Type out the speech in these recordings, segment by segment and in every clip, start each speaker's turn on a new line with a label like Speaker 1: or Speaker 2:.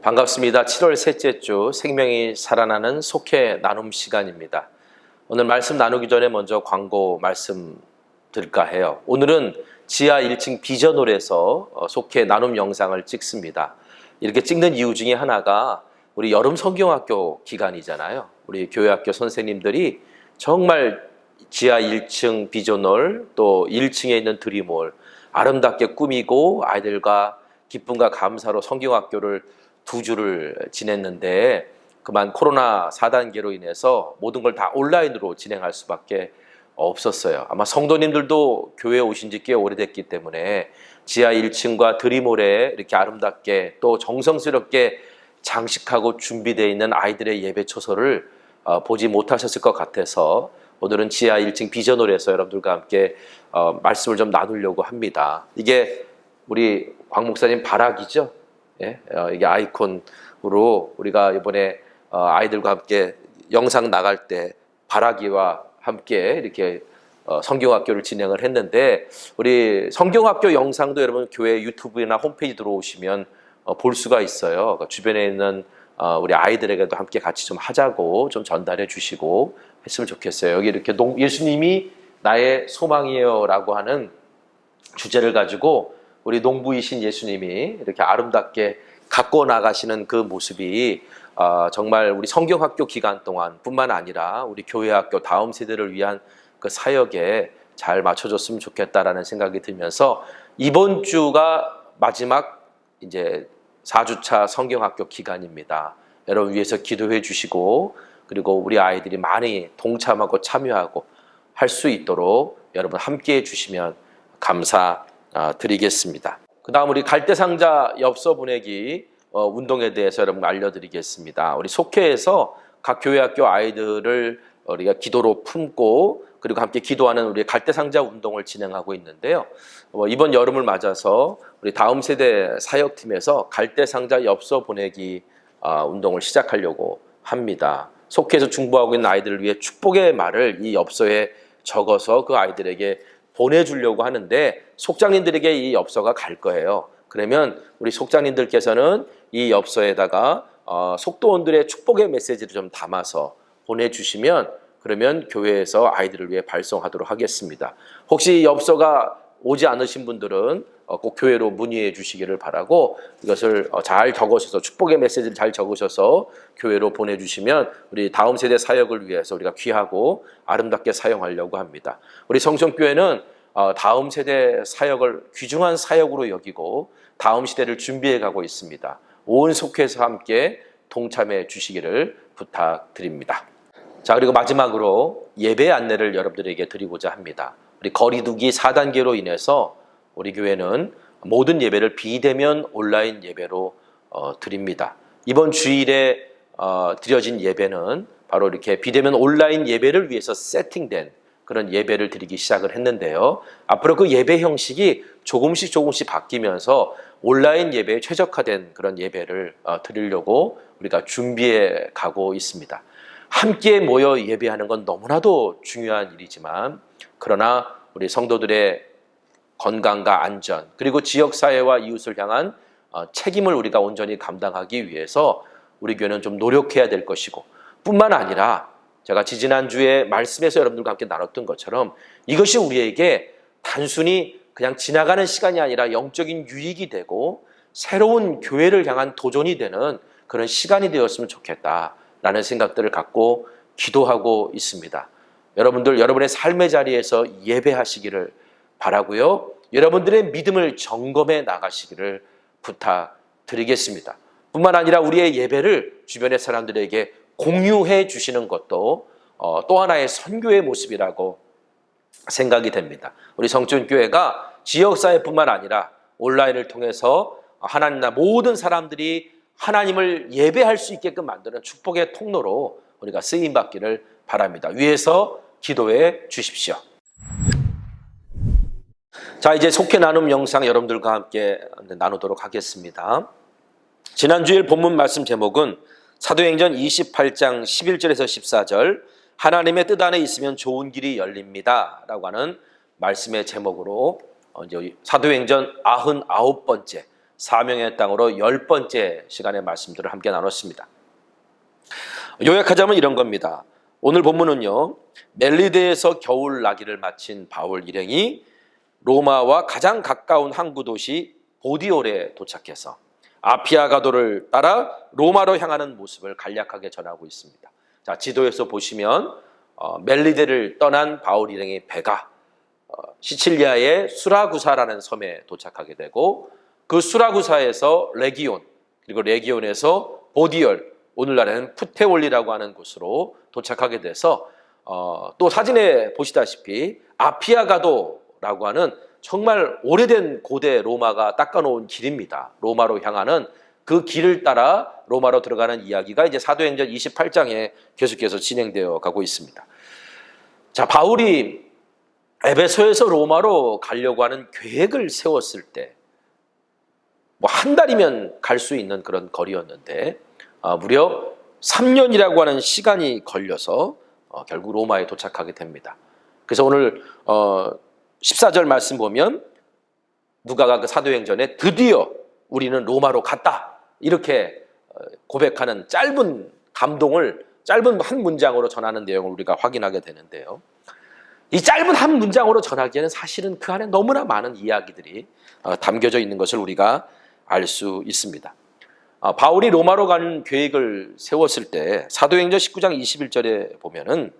Speaker 1: 반갑습니다. 7월 셋째 주 생명이 살아나는 속회 나눔 시간입니다. 오늘 말씀 나누기 전에 먼저 광고 말씀 드릴까 해요. 오늘은 지하 1층 비전홀에서 속회 나눔 영상을 찍습니다. 이렇게 찍는 이유 중에 하나가 우리 여름 성경학교 기간이잖아요. 우리 교회학교 선생님들이 정말 지하 1층 비전홀 또 1층에 있는 드림홀 아름답게 꾸미고 아이들과 기쁨과 감사로 성경학교를 2주를 지냈는데 그만 코로나 4단계로 인해서 모든 걸 다 온라인으로 진행할 수밖에 없었어요. 아마 성도님들도 교회에 오신 지 꽤 오래됐기 때문에 지하 1층과 드림홀에 이렇게 아름답게 또 정성스럽게 장식하고 준비되어 있는 아이들의 예배 초소를 보지 못하셨을 것 같아서 오늘은 지하 1층 비전홀에서 여러분들과 함께 말씀을 좀 나누려고 합니다. 이게 우리 광 목사님 바락이죠? 예? 이게 아이콘으로 우리가 이번에 아이들과 함께 영상 나갈 때 바라기와 함께 이렇게 성경학교를 진행을 했는데 우리 성경학교 영상도 여러분 교회 유튜브나 홈페이지 들어오시면 볼 수가 있어요. 그러니까 주변에 있는 우리 아이들에게도 함께 같이 좀 하자고 좀 전달해 주시고 했으면 좋겠어요. 여기 이렇게 예수님이 나의 소망이에요 라고 하는 주제를 가지고 우리 농부이신 예수님이 이렇게 아름답게 갖고 나가시는 그 모습이 정말 우리 성경학교 기간 동안 뿐만 아니라 우리 교회학교 다음 세대를 위한 그 사역에 잘 맞춰줬으면 좋겠다라는 생각이 들면서 이번 주가 마지막 이제 4주차 성경학교 기간입니다. 여러분 위해서 기도해 주시고 그리고 우리 아이들이 많이 동참하고 참여하고 할 수 있도록 여러분 함께해 주시면 감사드리겠습니다. 그 다음 우리 갈대상자 엽서 보내기 운동에 대해서 여러분 알려드리겠습니다. 우리 속회에서 각 교회학교 아이들을 우리가 기도로 품고 그리고 함께 기도하는 우리 갈대상자 운동을 진행하고 있는데요. 이번 여름을 맞아서 우리 다음 세대 사역팀에서 갈대상자 엽서 보내기 운동을 시작하려고 합니다. 속회에서 중보하고 있는 아이들을 위해 축복의 말을 이 엽서에 적어서 그 아이들에게 보내주려고 하는데 속장님들에게 이 엽서가 갈 거예요. 그러면 우리 속장님들께서는 이 엽서에다가 속도원들의 축복의 메시지를 좀 담아서 보내주시면 그러면 교회에서 아이들을 위해 발송하도록 하겠습니다. 혹시 이 엽서가 오지 않으신 분들은 꼭 교회로 문의해 주시기를 바라고 이것을 잘 적으셔서 축복의 메시지를 잘 적으셔서 교회로 보내주시면 우리 다음 세대 사역을 위해서 우리가 귀하고 아름답게 사용하려고 합니다. 우리 성전교회는 다음 세대 사역을 귀중한 사역으로 여기고 다음 시대를 준비해 가고 있습니다. 온 속회에서 함께 동참해 주시기를 부탁드립니다. 자, 그리고 마지막으로 예배 안내를 여러분들에게 드리고자 합니다. 우리 거리두기 4단계로 인해서 우리 교회는 모든 예배를 비대면 온라인 예배로 드립니다. 이번 주일에 드려진 예배는 바로 이렇게 비대면 온라인 예배를 위해서 세팅된 그런 예배를 드리기 시작을 했는데요. 앞으로 그 예배 형식이 조금씩 바뀌면서 온라인 예배에 최적화된 그런 예배를 드리려고 우리가 준비해 가고 있습니다. 함께 모여 예배하는 건 너무나도 중요한 일이지만 그러나 우리 성도들의 건강과 안전 그리고 지역사회와 이웃을 향한 책임을 우리가 온전히 감당하기 위해서 우리 교회는 좀 노력해야 될 것이고 뿐만 아니라 제가 지지난주에 말씀에서 여러분들과 함께 나눴던 것처럼 이것이 우리에게 단순히 그냥 지나가는 시간이 아니라 영적인 유익이 되고 새로운 교회를 향한 도전이 되는 그런 시간이 되었으면 좋겠다라는 생각들을 갖고 기도하고 있습니다. 여러분들 여러분의 삶의 자리에서 예배하시기를 바라고요. 여러분들의 믿음을 점검해 나가시기를 부탁드리겠습니다. 뿐만 아니라 우리의 예배를 주변의 사람들에게 공유해 주시는 것도 또 하나의 선교의 모습이라고 생각이 됩니다. 우리 성전교회가 지역사회뿐만 아니라 온라인을 통해서 하나님 나 모든 사람들이 하나님을 예배할 수 있게끔 만드는 축복의 통로로 우리가 쓰임받기를 바랍니다. 위에서 기도해 주십시오. 자, 이제 속회 나눔 영상 여러분들과 함께 나누도록 하겠습니다. 지난주일 본문 말씀 제목은 사도행전 28장 11절에서 14절 하나님의 뜻 안에 있으면 좋은 길이 열립니다 라고 하는 말씀의 제목으로 이제 사도행전 99번째 사명의 땅으로 10번째 시간의 말씀들을 함께 나눴습니다. 요약하자면 이런 겁니다. 오늘 본문은요, 멜리데에서 겨울 나기를 마친 바울 일행이 로마와 가장 가까운 항구 도시 보디올에 도착해서 아피아가도를 따라 로마로 향하는 모습을 간략하게 전하고 있습니다. 자, 지도에서 보시면 멜리데를 떠난 바울 일행의 배가 시칠리아의 수라구사라는 섬에 도착하게 되고, 그 수라구사에서 레기온, 그리고 레기온에서 보디올, 오늘날에는 푸테올리라고 하는 곳으로 도착하게 돼서 또 사진에 보시다시피 아피아가도라고 하는 정말 오래된 고대 로마가 닦아놓은 길입니다. 로마로 향하는 그 길을 따라 로마로 들어가는 이야기가 이제 사도행전 28장에 계속해서 진행되어 가고 있습니다. 자, 바울이 에베소에서 로마로 가려고 하는 계획을 세웠을 때 뭐 한 달이면 갈 수 있는 그런 거리였는데 무려 3년이라고 하는 시간이 걸려서 결국 로마에 도착하게 됩니다. 그래서 오늘 14절 말씀 보면 누가가 그 사도행전에 드디어 우리는 로마로 갔다, 이렇게 고백하는 짧은 감동을 짧은 한 문장으로 전하는 내용을 우리가 확인하게 되는데요. 이 짧은 한 문장으로 전하기에는 사실은 그 안에 너무나 많은 이야기들이 담겨져 있는 것을 우리가 알 수 있습니다. 바울이 로마로 가는 계획을 세웠을 때 사도행전 19장 21절에 보면은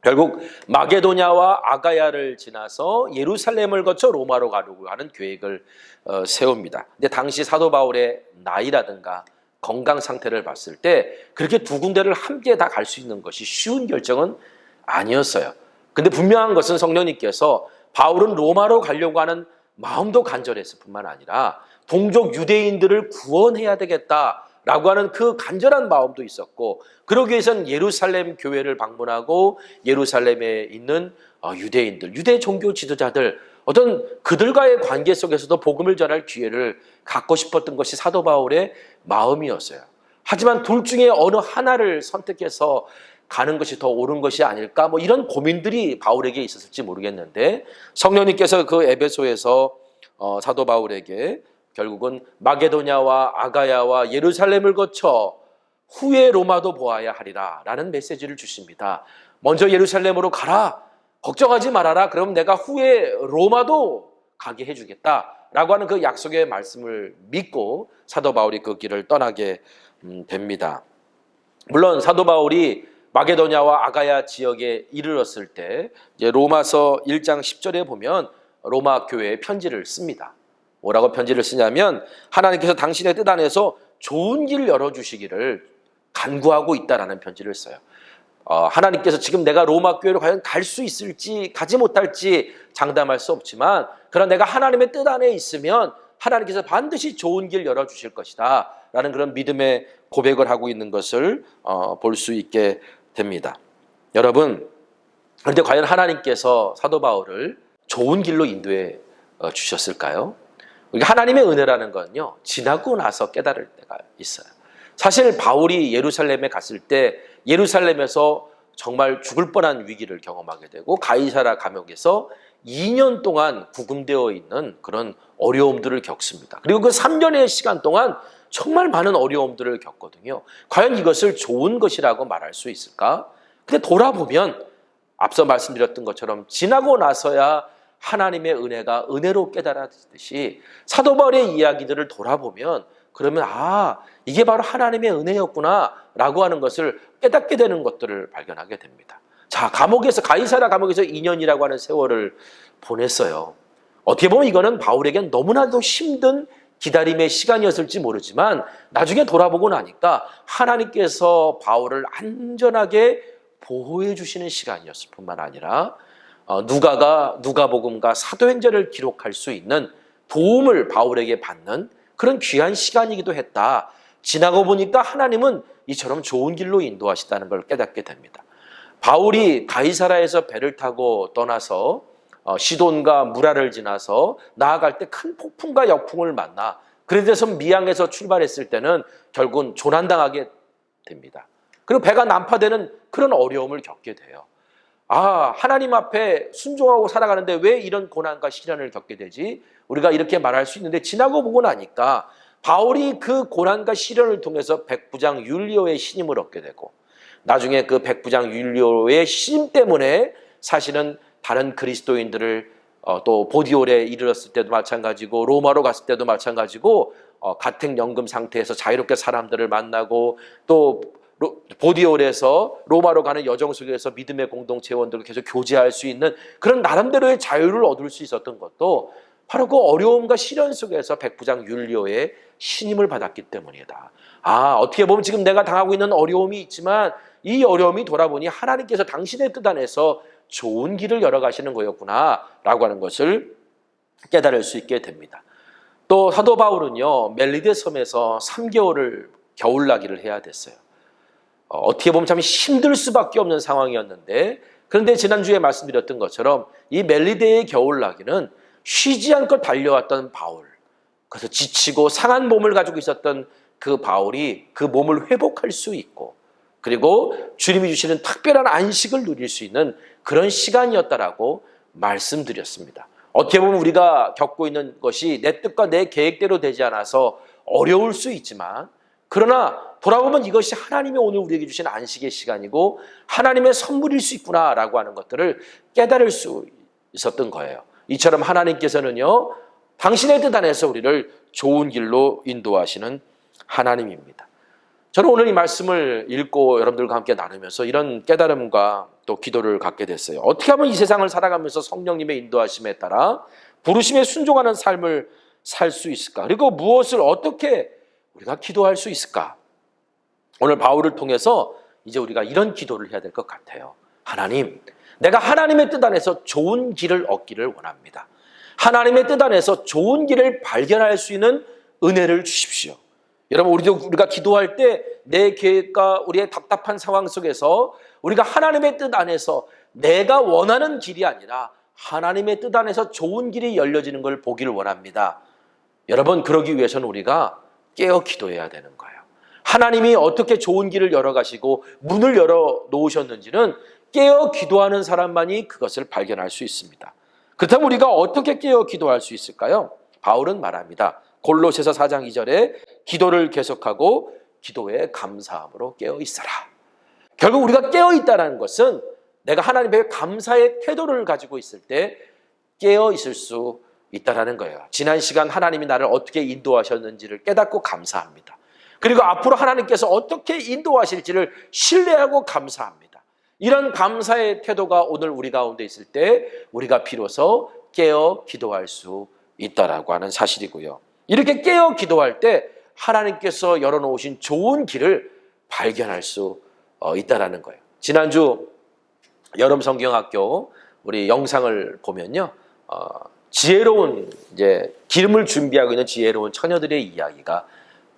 Speaker 1: 결국 마게도냐와 아가야를 지나서 예루살렘을 거쳐 로마로 가려고 하는 계획을 세웁니다. 근데 당시 사도 바울의 나이라든가 건강 상태를 봤을 때 그렇게 두 군데를 함께 다 갈 수 있는 것이 쉬운 결정은 아니었어요. 근데 분명한 것은 성령님께서 바울은 로마로 가려고 하는 마음도 간절했을 뿐만 아니라 동족 유대인들을 구원해야 되겠다라고 하는 그 간절한 마음도 있었고, 그러기 위해서는 예루살렘 교회를 방문하고 예루살렘에 있는 유대인들, 유대 종교 지도자들, 어떤 그들과의 관계 속에서도 복음을 전할 기회를 갖고 싶었던 것이 사도 바울의 마음이었어요. 하지만 둘 중에 어느 하나를 선택해서 가는 것이 더 옳은 것이 아닐까, 뭐 이런 고민들이 바울에게 있었을지 모르겠는데, 성령님께서 그 에베소에서 사도 바울에게 결국은 마게도냐와 아가야와 예루살렘을 거쳐 후에 로마도 보아야 하리라 라는 메시지를 주십니다. 먼저 예루살렘으로 가라, 걱정하지 말아라, 그럼 내가 후에 로마도 가게 해주겠다 라고 하는 그 약속의 말씀을 믿고 사도 바울이 그 길을 떠나게 됩니다. 물론 사도 바울이 마게도냐와 아가야 지역에 이르렀을 때 이제 로마서 1장 10절에 보면 로마 교회에 편지를 씁니다. 뭐라고 편지를 쓰냐면, 하나님께서 당신의 뜻 안에서 좋은 길 열어주시기를 간구하고 있다라는 편지를 써요. 하나님께서 지금 내가 로마 교회로 과연 갈 수 있을지 가지 못할지 장담할 수 없지만, 그러나 내가 하나님의 뜻 안에 있으면 하나님께서 반드시 좋은 길 열어주실 것이다 라는 그런 믿음의 고백을 하고 있는 것을 볼 수 있게 됩니다. 여러분, 그런데 과연 하나님께서 사도 바울을 좋은 길로 인도해 주셨을까요? 하나님의 은혜라는 건요, 지나고 나서 깨달을 때가 있어요. 사실 바울이 예루살렘에 갔을 때 예루살렘에서 정말 죽을 뻔한 위기를 경험하게 되고 가이사라 감옥에서 2년 동안 구금되어 있는 그런 어려움들을 겪습니다. 그리고 그 3년의 시간 동안 정말 많은 어려움들을 겪거든요. 과연 이것을 좋은 것이라고 말할 수 있을까? 근데 돌아보면 앞서 말씀드렸던 것처럼 지나고 나서야 하나님의 은혜가 은혜로 깨달아지듯이 사도 바울의 이야기들을 돌아보면 그러면 이게 바로 하나님의 은혜였구나 라고 하는 것을 깨닫게 되는 것들을 발견하게 됩니다. 자, 가이사라 감옥에서 2년이라고 하는 세월을 보냈어요. 어떻게 보면 이거는 바울에겐 너무나도 힘든 기다림의 시간이었을지 모르지만 나중에 돌아보고 나니까 하나님께서 바울을 안전하게 보호해 주시는 시간이었을 뿐만 아니라 누가복음과 사도행전을 기록할 수 있는 도움을 바울에게 받는 그런 귀한 시간이기도 했다. 지나고 보니까 하나님은 이처럼 좋은 길로 인도하시다는 걸 깨닫게 됩니다. 바울이 가이사라에서 배를 타고 떠나서 시돈과 무라를 지나서 나아갈 때 큰 폭풍과 역풍을 만나, 그래서 미항에서 출발했을 때는 결국은 조난당하게 됩니다. 그리고 배가 난파되는 그런 어려움을 겪게 돼요. 하나님 앞에 순종하고 살아가는데 왜 이런 고난과 시련을 겪게 되지? 우리가 이렇게 말할 수 있는데, 지나고 보고 나니까 바울이 그 고난과 시련을 통해서 백부장 율리오의 신임을 얻게 되고, 나중에 그 백부장 율리오의 신임 때문에 사실은 다른 그리스도인들을 또 보디올에 이르렀을 때도 마찬가지고 로마로 갔을 때도 마찬가지고 가택연금 상태에서 자유롭게 사람들을 만나고, 또 보디올에서 로마로 가는 여정 속에서 믿음의 공동체원들과 계속 교제할 수 있는 그런 나름대로의 자유를 얻을 수 있었던 것도 바로 그 어려움과 시련 속에서 백부장 율리오의 신임을 받았기 때문이다. 어떻게 보면 지금 내가 당하고 있는 어려움이 있지만 이 어려움이 돌아보니 하나님께서 당신의 뜻 안에서 좋은 길을 열어가시는 거였구나 라고 하는 것을 깨달을 수 있게 됩니다. 또 사도 바울은요, 멜리데 섬에서 3개월을 겨울나기를 해야 됐어요. 어떻게 보면 참 힘들 수밖에 없는 상황이었는데, 그런데 지난주에 말씀드렸던 것처럼 이 멜리데의 겨울나기는 쉬지 않고 달려왔던 바울, 그래서 지치고 상한 몸을 가지고 있었던 그 바울이 그 몸을 회복할 수 있고, 그리고 주님이 주시는 특별한 안식을 누릴 수 있는 그런 시간이었다라고 말씀드렸습니다. 어떻게 보면 우리가 겪고 있는 것이 내 뜻과 내 계획대로 되지 않아서 어려울 수 있지만, 그러나 돌아보면 이것이 하나님이 오늘 우리에게 주신 안식의 시간이고 하나님의 선물일 수 있구나라고 하는 것들을 깨달을 수 있었던 거예요. 이처럼 하나님께서는요, 당신의 뜻 안에서 우리를 좋은 길로 인도하시는 하나님입니다. 저는 오늘 이 말씀을 읽고 여러분들과 함께 나누면서 이런 깨달음과 또 기도를 갖게 됐어요. 어떻게 하면 이 세상을 살아가면서 성령님의 인도하심에 따라 부르심에 순종하는 삶을 살 수 있을까? 그리고 무엇을 어떻게 우리가 기도할 수 있을까? 오늘 바울을 통해서 이제 우리가 이런 기도를 해야 될 것 같아요. 하나님, 내가 하나님의 뜻 안에서 좋은 길을 얻기를 원합니다. 하나님의 뜻 안에서 좋은 길을 발견할 수 있는 은혜를 주십시오. 여러분, 우리가 기도할 때 내 계획과 우리의 답답한 상황 속에서 우리가 하나님의 뜻 안에서 내가 원하는 길이 아니라 하나님의 뜻 안에서 좋은 길이 열려지는 걸 보기를 원합니다. 여러분, 그러기 위해서는 우리가 깨어 기도해야 되는 거예요. 하나님이 어떻게 좋은 길을 열어가시고 문을 열어 놓으셨는지는 깨어 기도하는 사람만이 그것을 발견할 수 있습니다. 그렇다면 우리가 어떻게 깨어 기도할 수 있을까요? 바울은 말합니다. 골로새서 4장 2절에 기도를 계속하고 기도에 감사함으로 깨어 있어라. 결국 우리가 깨어 있다는 것은 내가 하나님의 감사의 태도를 가지고 있을 때 깨어 있을 수 있다는 거예요. 지난 시간 하나님이 나를 어떻게 인도하셨는지를 깨닫고 감사합니다. 그리고 앞으로 하나님께서 어떻게 인도하실지를 신뢰하고 감사합니다. 이런 감사의 태도가 오늘 우리 가운데 있을 때 우리가 비로소 깨어 기도할 수 있다라고 하는 사실이고요. 이렇게 깨어 기도할 때 하나님께서 열어놓으신 좋은 길을 발견할 수 있다라는 거예요. 지난주 여름 성경학교 우리 영상을 보면요, 지혜로운 이제 기름을 준비하고 있는 지혜로운 처녀들의 이야기가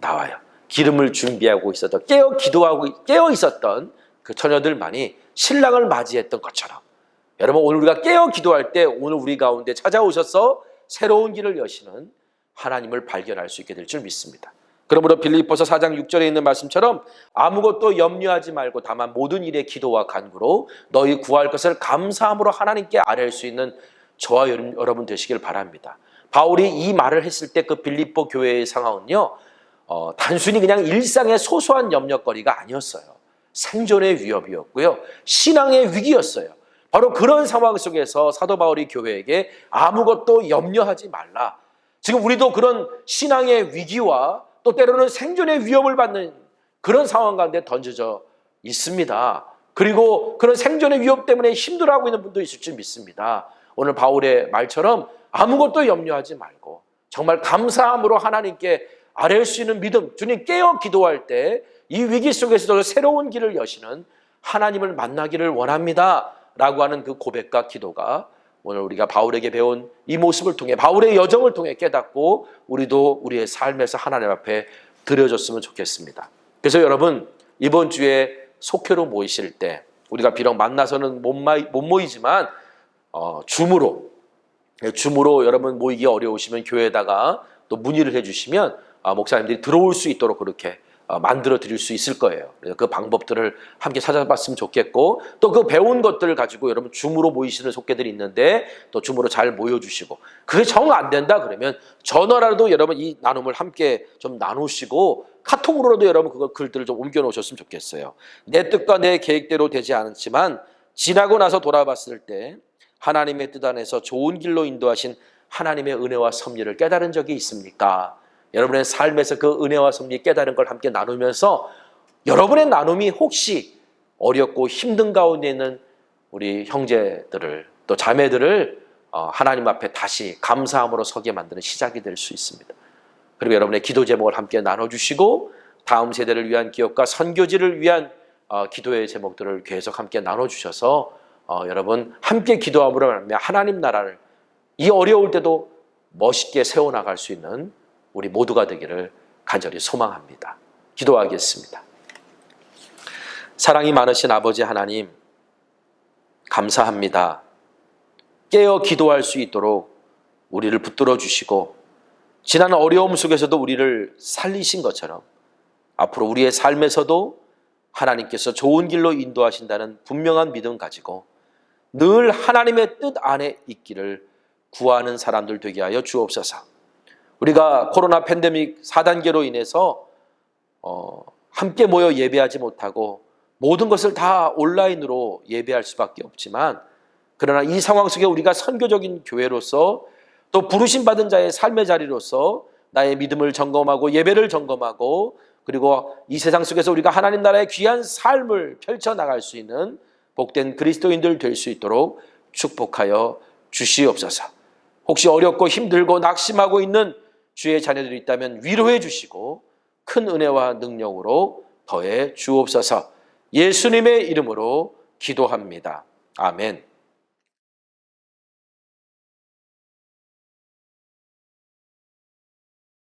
Speaker 1: 나와요. 기름을 준비하고 있었던 깨어 있었던 그 처녀들만이 신랑을 맞이했던 것처럼, 여러분, 오늘 우리가 깨어 기도할 때 오늘 우리 가운데 찾아오셔서 새로운 길을 여시는 하나님을 발견할 수 있게 될 줄 믿습니다. 그러므로 빌립보서 4장 6절에 있는 말씀처럼 아무것도 염려하지 말고 다만 모든 일에 기도와 간구로 너희 구할 것을 감사함으로 하나님께 아뢰을 수 있는 저와 여러분 되시길 바랍니다. 바울이 이 말을 했을 때 그 빌립보 교회의 상황은요, 단순히 그냥 일상의 소소한 염려거리가 아니었어요. 생존의 위협이었고요, 신앙의 위기였어요. 바로 그런 상황 속에서 사도 바울이 교회에게 아무것도 염려하지 말라. 지금 우리도 그런 신앙의 위기와 또 때로는 생존의 위협을 받는 그런 상황 가운데 던져져 있습니다. 그리고 그런 생존의 위협 때문에 힘들어하고 있는 분도 있을 줄 믿습니다. 오늘 바울의 말처럼 아무것도 염려하지 말고 정말 감사함으로 하나님께 아뢰을 수 있는 믿음, 주님 깨어 기도할 때 이 위기 속에서도 새로운 길을 여시는 하나님을 만나기를 원합니다 라고 하는 그 고백과 기도가 오늘 우리가 바울에게 배운 이 모습을 통해, 바울의 여정을 통해 깨닫고 우리도 우리의 삶에서 하나님 앞에 드려졌으면 좋겠습니다. 그래서 여러분, 이번 주에 속회로 모이실 때 우리가 비록 만나서는 못 모이지만 줌으로 여러분 모이기 어려우시면 교회에다가 또 문의를 해주시면 목사님들이 들어올 수 있도록 그렇게 만들어 드릴 수 있을 거예요. 그래서 그 방법들을 함께 찾아봤으면 좋겠고, 또 그 배운 것들을 가지고 여러분 줌으로 모이시는 속회들이 있는데 또 줌으로 잘 모여주시고, 그게 정 안 된다 그러면 전화라도 여러분 이 나눔을 함께 좀 나누시고 카톡으로라도 여러분 그거 글들을 좀 옮겨 놓으셨으면 좋겠어요. 내 뜻과 내 계획대로 되지 않았지만 지나고 나서 돌아봤을 때 하나님의 뜻 안에서 좋은 길로 인도하신 하나님의 은혜와 섭리를 깨달은 적이 있습니까? 여러분의 삶에서 그 은혜와 섭리 깨달은 걸 함께 나누면서 여러분의 나눔이 혹시 어렵고 힘든 가운데 있는 우리 형제들을 또 자매들을 하나님 앞에 다시 감사함으로 서게 만드는 시작이 될 수 있습니다. 그리고 여러분의 기도 제목을 함께 나눠주시고 다음 세대를 위한 기업과 선교지를 위한 기도의 제목들을 계속 함께 나눠주셔서 여러분 함께 기도함으로 하나님 나라를 이 어려울 때도 멋있게 세워나갈 수 있는 우리 모두가 되기를 간절히 소망합니다. 기도하겠습니다. 사랑이 많으신 아버지 하나님, 감사합니다. 깨어 기도할 수 있도록 우리를 붙들어 주시고 지난 어려움 속에서도 우리를 살리신 것처럼 앞으로 우리의 삶에서도 하나님께서 좋은 길로 인도하신다는 분명한 믿음 가지고 늘 하나님의 뜻 안에 있기를 구하는 사람들 되게 하여 주옵소서. 우리가 코로나 팬데믹 4단계로 인해서 함께 모여 예배하지 못하고 모든 것을 다 온라인으로 예배할 수밖에 없지만, 그러나 이 상황 속에 우리가 선교적인 교회로서 또 부르심 받은 자의 삶의 자리로서 나의 믿음을 점검하고 예배를 점검하고 그리고 이 세상 속에서 우리가 하나님 나라의 귀한 삶을 펼쳐나갈 수 있는 복된 그리스도인들 될 수 있도록 축복하여 주시옵소서. 혹시 어렵고 힘들고 낙심하고 있는 주의 자녀들이 있다면 위로해 주시고 큰 은혜와 능력으로 더해 주옵소서. 예수님의 이름으로 기도합니다. 아멘.